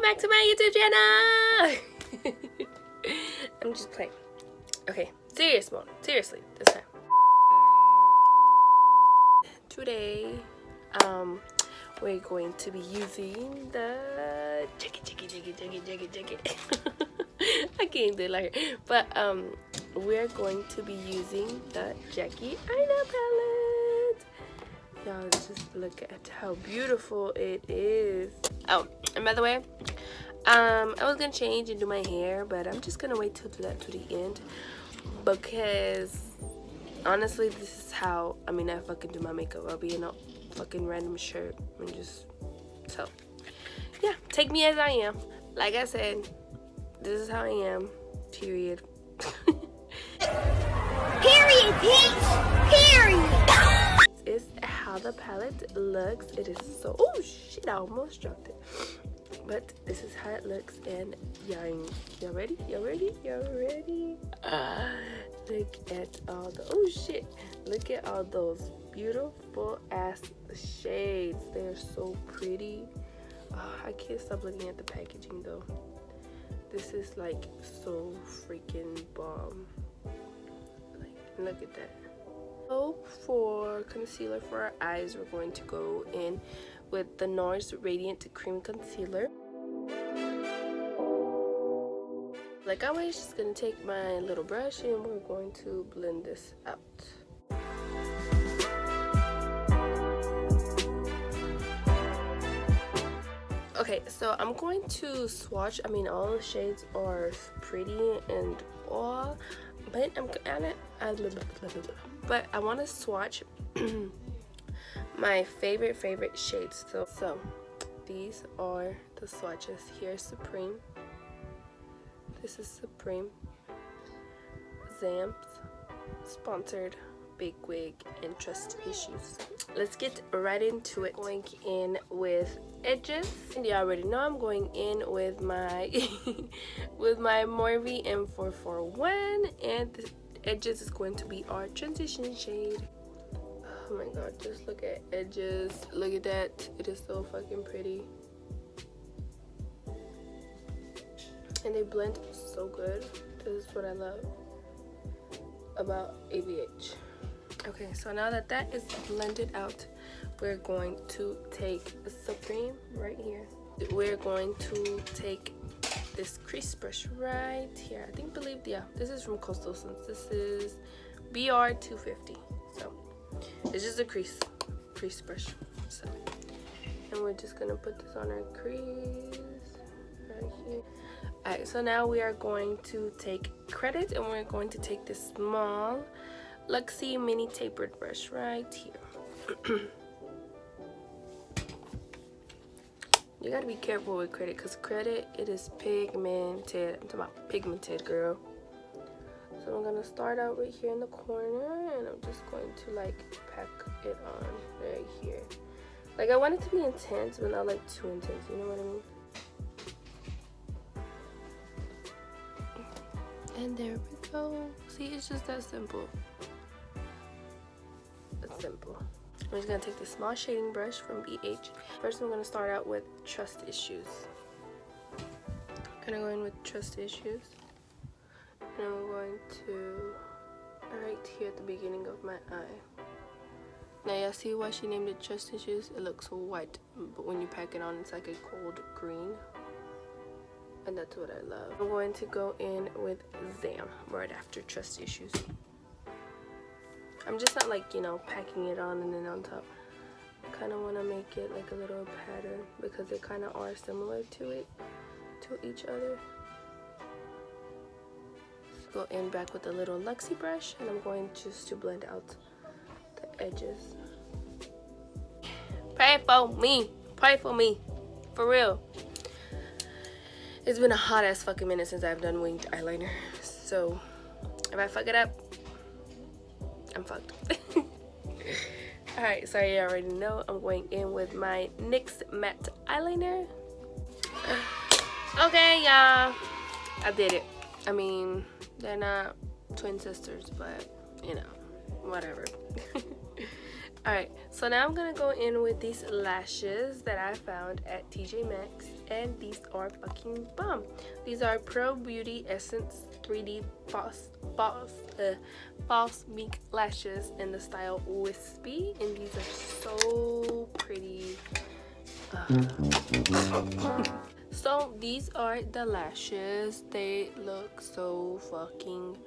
back to my YouTube channel. I'm just playing. Okay, seriously this time. Today, we're going to be using the jiggy. I can't do it like her. But we're going to be using the Jackie Aina palette. Y'all just look at how beautiful it is. Oh, and by the way, I was gonna change and do my hair, but I'm just gonna wait till do that to the end, because honestly, this is how I fucking do my makeup. I'll be in a fucking random shirt and just, so yeah, take me as I am. Like I said, this is how I am, period. Period, bitch! Period! This is how the palette looks. It is so, oh shit, I almost dropped it. But this is how it looks, and y'all ready? Look at all the, oh shit, look at all those beautiful ass shades. They're so pretty. I can't stop looking at the packaging though. This is like so freaking bomb. Like, look at that. So for concealer for our eyes, we're going to go in with the NARS Radiant Cream Concealer. Like always, just gonna take my little brush and we're going to blend this out. Okay, so I'm going to swatch. All the shades are pretty and all, but I want to swatch my favorite shades. So these are the swatches. Here's Supreme. This is Supreme, zamn, Sponsored, Big Wig, and Trust Issues. Let's get right into it. Going in with edges, and you already know I'm going in with my with my Morphe M441, and the edges is going to be our transition shade. Oh my god, just look at edges. Look at that. It is so fucking pretty. And they blend so good. This is what I love about ABH. Okay, so now that that is blended out, we're going to take the Supreme right here. We're going to take this crease brush right here. Yeah, this is from Coastal Scents. This is BR250. So it's just a crease brush. So, and we're just gonna put this on our crease right here. Alright, so now we are going to take Credit, and we're going to take this small Luxie mini tapered brush right here. You gotta be careful with Credit, because Credit, it is pigmented. I'm talking about pigmented, girl. So I'm gonna start out right here in the corner, and I'm just going to like pack it on right here. Like, I want it to be intense, but not like too intense, you know what I mean? And there we go. See, it's just that simple. It's simple. I'm just gonna take this small shading brush from BH. First, I'm gonna start out with Trust Issues. I'm gonna go in with Trust Issues. And I'm going to right here at the beginning of my eye. Now, y'all see why she named it Trust Issues? It looks white, but when you pack it on, it's like a cold green. And that's what I love. I'm going to go in with zamn right after Trust Issues. I'm just not like, you know, packing it on and then on top. I kind of want to make it like a little pattern because they kind of are similar to each other. So go in back with a little Luxie brush, and I'm going just to blend out the edges. Pray for me, for real. It's been a hot ass fucking minute since I've done winged eyeliner, so if I fuck it up, I'm fucked. Alright, so you already know I'm going in with my NYX matte eyeliner. Okay, y'all, I did it. They're not twin sisters, but you know, whatever. Alright, so now I'm gonna go in with these lashes that I found at TJ Maxx, and these are fucking bomb. These are Pro Beauty Essence 3D false mink lashes in the style wispy, and these are so pretty. So these are the lashes. They look so fucking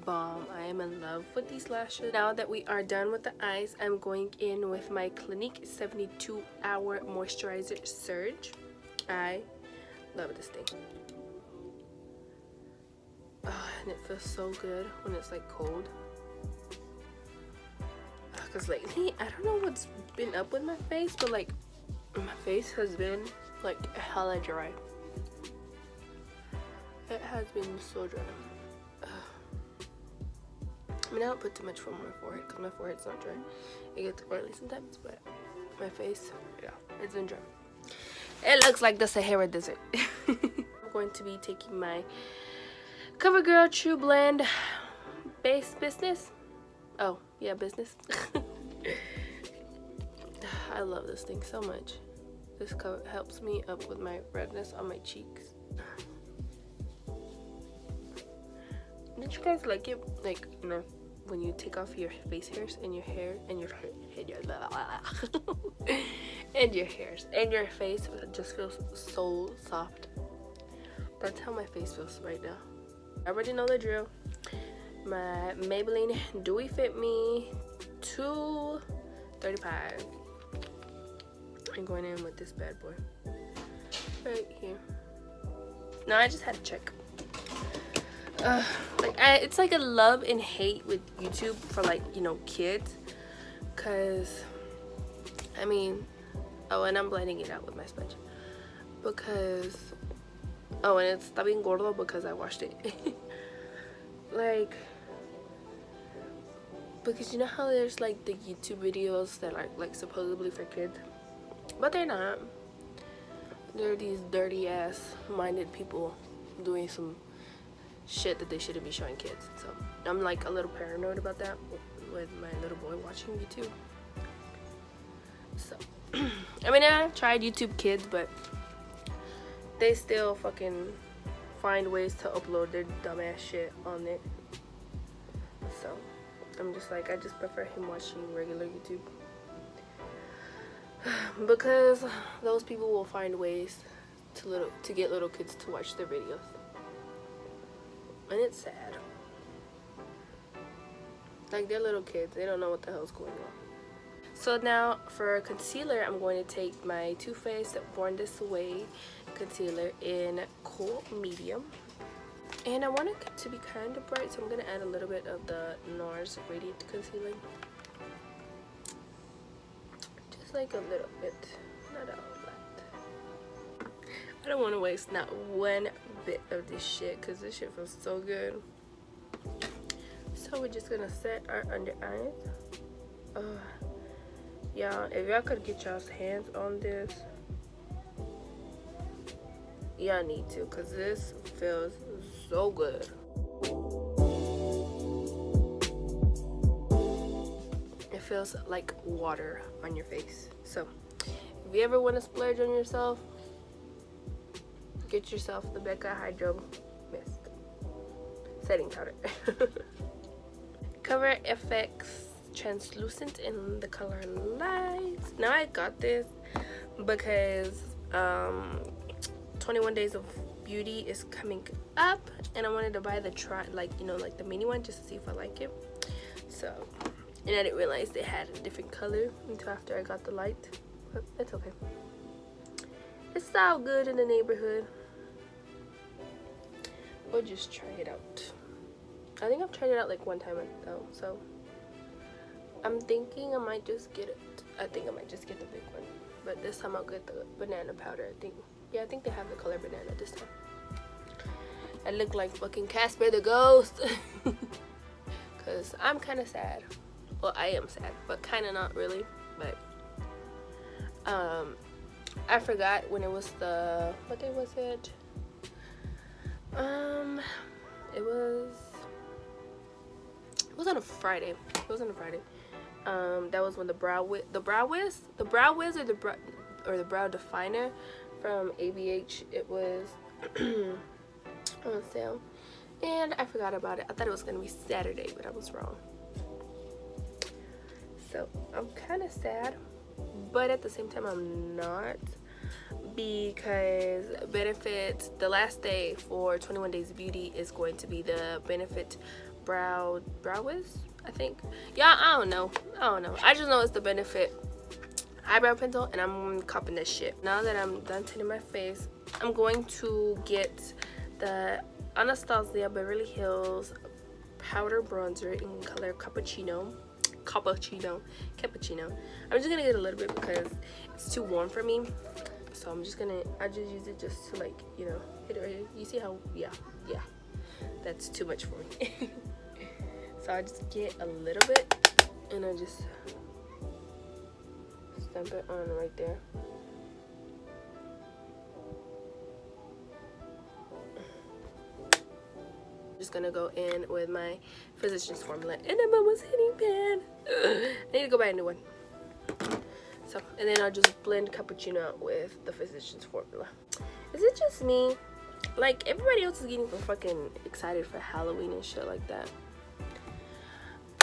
bomb. I am in love with these lashes. Now that we are done with the eyes, I'm going in with my Clinique 72-hour moisturizer surge. I love this thing. Oh, and it feels so good when it's like cold. Because lately, I don't know what's been up with my face, but like my face has been like hella dry. It has been so dry. I mean, I don't put too much on my forehead because my forehead's not dry. It gets oily sometimes, but my face, yeah, it's been dry. It looks like the Sahara Desert. I'm going to be taking my CoverGirl True Blend Base Business. Oh, yeah, Business. I love this thing so much. This cover helps me up with my redness on my cheeks. Did you guys like it? Like, you know, when you take off your face hairs and your hair and your and your hairs and your face just feels so soft. That's how my face feels right now. I already know the drill. My Maybelline Fit Me 235. I'm going in with this bad boy right here. Now I just had to check. It's like a love and hate with YouTube for, like, you know, kids, cause I mean, oh, and I'm blending it out with my sponge because, oh, and it's está bien gordo because I washed it. Like, because you know how there's like the YouTube videos that are like supposedly for kids, but they're not. They're these dirty ass minded people doing some shit that they shouldn't be showing kids. So I'm like a little paranoid about that with my little boy watching YouTube. So I mean, I've tried YouTube Kids, but they still fucking find ways to upload their dumbass shit on it. So I'm just like, I just prefer him watching regular YouTube, because those people will find ways to get little kids to watch their videos. And it's sad. Like, they're little kids. They don't know what the hell's going on. So now for concealer, I'm going to take my Too Faced Born This Way concealer in Cool Medium. And I want it to be kind of bright, so I'm going to add a little bit of the NARS Radiant Concealer. Just like a little bit. Not all that. I don't want to waste not one bit of this shit because this shit feels so good. So we're just gonna set our under eyes. Y'all, if y'all could get y'all's hands on this, y'all need to, because this feels so good. It feels like water on your face. So if you ever want to splurge on yourself, get yourself the Becca Hydro Mist setting powder. Cover FX translucent in the color Lights. Now I got this because 21 Days of Beauty is coming up, and I wanted to buy the like the mini one just to see if I like it. So, and I didn't realize they had a different color until after I got the light, but it's okay. It's all good in the neighborhood. We'll just try it out. I think I've tried it out like one time though, so I'm thinking I might just get it. I think I might just get the big one, but this time I'll get the banana powder. I think, yeah, I think they have the color banana this time. I look like fucking Casper the Ghost. Cause I'm kind of sad. Well, I am sad, but kind of not really. But I forgot when it was the, what day was it? It was on a Friday. It was on a Friday. That was when the brow wiz or the brow definer from ABH, it was on sale, and I forgot about it. I thought it was gonna be Saturday, but I was wrong. So I'm kind of sad, but at the same time I'm not, because Benefit, the last day for 21 Days of Beauty is going to be the Benefit brow wiz, I think. Yeah, I don't know. I just know it's the Benefit eyebrow pencil, and I'm copping that shit. Now that I'm done tinting my face, I'm going to get the Anastasia Beverly Hills powder bronzer in color cappuccino. I'm just gonna get a little bit because it's too warm for me, so I just use it just to, like, you know, hit it right here. You see how, yeah, that's too much for me. So I just get a little bit and I just stamp it on right there. Just gonna go in with my Physicians Formula, and I'm almost hitting pan. I need to go buy a new one. So, and then I'll just blend cappuccino out with the Physicians Formula. Is it just me? Like, everybody else is getting fucking excited for Halloween and shit like that.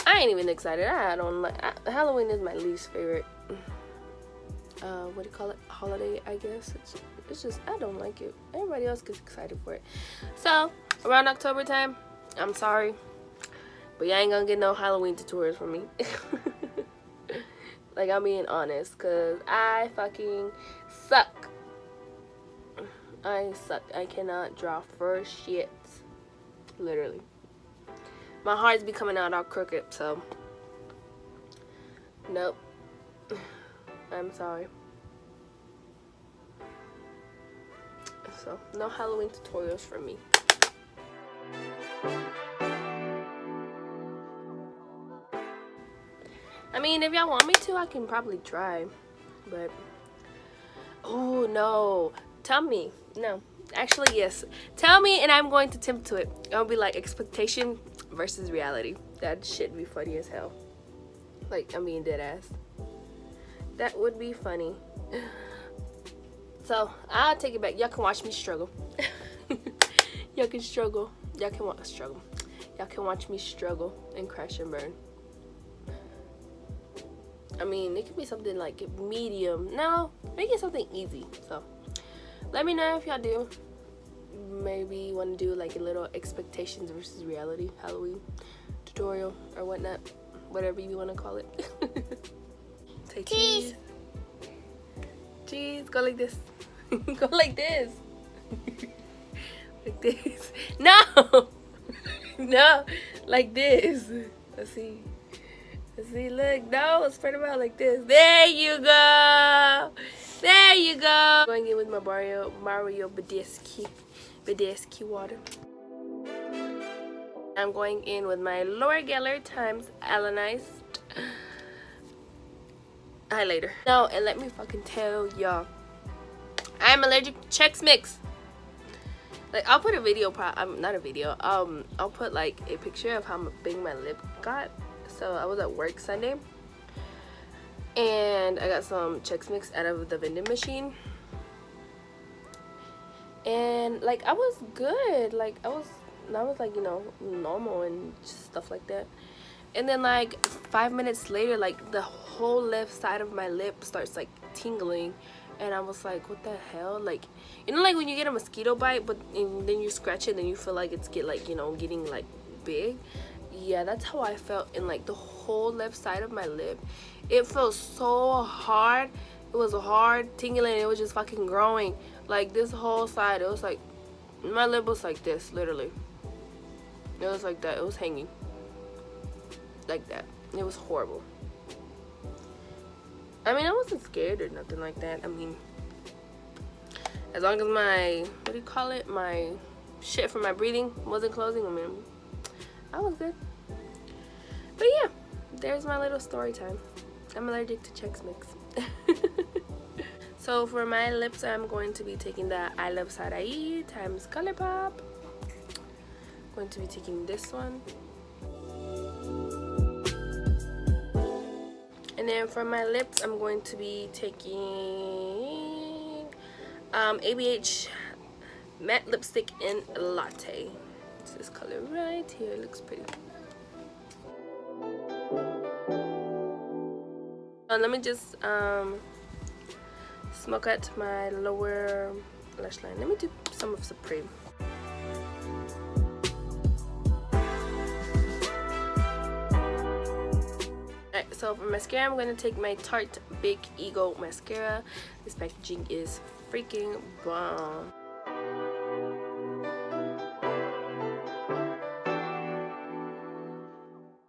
I ain't even excited. I don't like Halloween. Is my least favorite. What do you call it? Holiday, I guess. It's just, I don't like it. Everybody else gets excited for it. So around October time, I'm sorry, but y'all ain't gonna get no Halloween tutorials from me. Like, I'm being honest, cause I fucking suck. I suck. I cannot draw for shit. Literally. My heart's be coming out all crooked, so nope. I'm sorry. So, no Halloween tutorials for me. I mean, if y'all want me to, I can probably try, but oh no, tell me. No, actually yes, tell me and I'm going to attempt to it. It'll be like expectation versus reality. That shit be funny as hell. Like, I'm being dead ass. That would be funny. So I'll take it back. Y'all can watch me struggle. Y'all can struggle. Y'all can watch me struggle and crash and burn. I mean, it could be something like medium. No, make it something easy. So let me know if y'all do. Maybe you want to do like a little expectations versus reality Halloween tutorial or whatnot, whatever you want to call it. Take cheese. Cheese. Go like this. Go like this. Like this. No. No. Like this. Let's see. See, look, no, spread them out like this. There you go. There you go. Going in with my Mario Badescu water. I'm going in with my Laura Geller times Alannized highlighter. No, and let me fucking tell y'all, I'm allergic to Chex Mix. Like, I'll put a video, not a video, I'll put like a picture of how big my lip got. So I was at work Sunday and I got some Chex Mix out of the vending machine, and like I was good, like I was like, you know, normal and stuff like that. And then like 5 minutes later, like the whole left side of my lip starts like tingling, and I was like, what the hell? Like, you know, like when you get a mosquito bite but then you scratch it and then you feel like it's getting like big. Yeah, that's how I felt in like the whole left side of my lip. It felt so hard. It was hard, tingling, it was just fucking growing. Like this whole side, it was like, my lip was like this, literally. It was like that. It was hanging like that. It was horrible. I mean, I wasn't scared or nothing like that. I mean, as long as my, what do you call it, my shit for my breathing wasn't closing, I mean, I was good. But yeah, there's my little story time. I'm allergic to Chex Mix. So for my lips, I'm going to be taking the iluvvsarhii times Colourpop. Going to be taking this one. And then for my lips, I'm going to be taking ABH matte lipstick in Latte. It's this color right here. It looks pretty. Let me just smoke out my lower lash line. Let me do some of Supreme. Alright, so for mascara, I'm going to take my Tarte Big Ego mascara. This packaging is freaking bomb.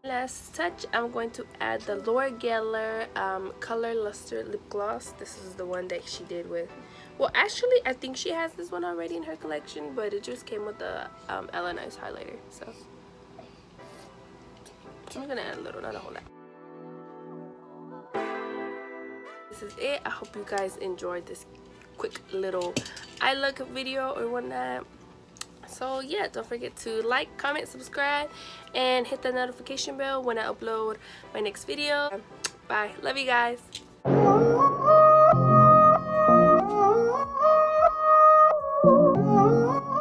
Last touch, I'm going to add the Laura Geller Color Luster Lip Gloss. This is the one that she did with, well, actually I think she has this one already in her collection, but it just came with the Alannized highlighter. So I'm gonna add a little, not a whole lot. This is it. I hope you guys enjoyed this quick little eye look video or whatnot. So yeah, don't forget to like, comment, subscribe, and hit the notification bell when I upload my next video. Bye. Love you guys.